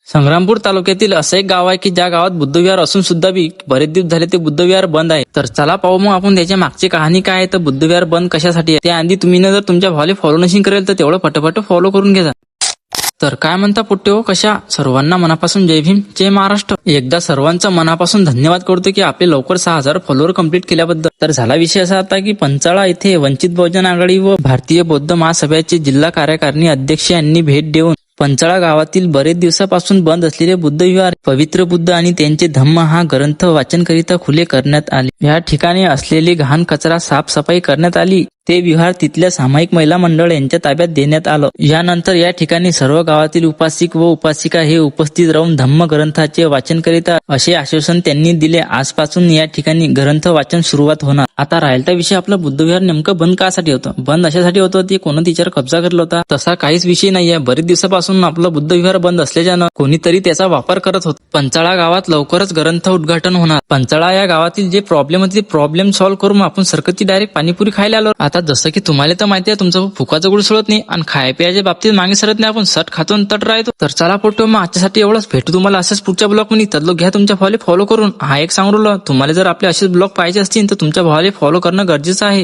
संग्रामपूर तालुक्यातील असं एक गाव आहे की ज्या गावात बुद्धविहार असून सुद्धा बी बरेच दिवस झाले ते बुद्धविहार बंद आहे. तर चला पाहू मग आपण त्याच्या मागची कहाणी काय आहे, तर बुद्धविहार बंद कशासाठी आहे. त्याआधी तुम्ही जर तुमच्या भावाला फॉलो नशील करेल तर तेवढं पटपट फॉलो करून घ्या. तर काय म्हणता पुट्टे हो, कशा सर्वांना मनापासून जय भीम, जय महाराष्ट्र. एकदा सर्वांचा मनापासून धन्यवाद करतो की आपले लवकर 6,000 फॉलोअर कंप्लीट केल्याबद्दल. तर झाला विषय असा आता की पंचाळा येथे वंचित बहुजन आघाडी व भारतीय बौद्ध महासभेचे जिल्हा कार्यकारिणी अध्यक्ष यांनी भेट देऊन पंचाळा गावातील बरेच दिवसापासून बंद असलेले बुद्धविहार, पवित्र बुद्ध आणि त्यांचे धम्म हा ग्रंथ वाचनकरिता खुले करण्यात आले. या ठिकाणी असलेली घाण कचरा साफसफाई करण्यात आली. ते विहार तिथल्या सामायिक महिला मंडळ यांच्या ताब्यात देण्यात आलं. यानंतर या ठिकाणी सर्व गावातील उपासिक व उपासिका हे उपस्थित राहून धम्म ग्रंथाचे वाचन करिता असे आश्वासन त्यांनी दिले. आजपासून या ठिकाणी ग्रंथ वाचन सुरुवात होणार. आता राहिलता विषय आपलं बुद्धविहार नेमकं बंद कासाठी होतं. बंद अशासाठी होतं की कोणी तिच्यावर कब्जा करला होता, तसा काहीच विषय नाहीये. बरेच दिवसापासून आपलं बुद्धविहार बंद असल्याच्यानं कोणीतरी त्याचा वापर करत होता. पंचाळा गावात लवकरच ग्रंथ उद्घाटन होणार. पंचाळा या गावातील जे प्रॉब्लेम होते ते प्रॉब्लेम सॉल्व्ह करून आपण सरकती डायरेक्ट पाणीपुरी खायला आलो. आता जसं की तुम्हाला तर माहिती आहे तुमचं फुकाचं गुळ सोडत नाही आणि खाय प्यायच्या बाबतीत मागे सरत नाही. आपण सट खातो आणि तट राहतो. तर चला पोटो मग आजच्यासाठी एवढंच. भेटू तुम्हाला असंच पुढच्या ब्लॉग मध्ये. तर लोक घ्या तुमच्या भावाला फॉलो करून. हा एक सांगू तुम्हाला जर आपले असेच ब्लॉग पाहिजे असतील तर तुमच्या भावाला फॉलो करणं गरजेचं आहे.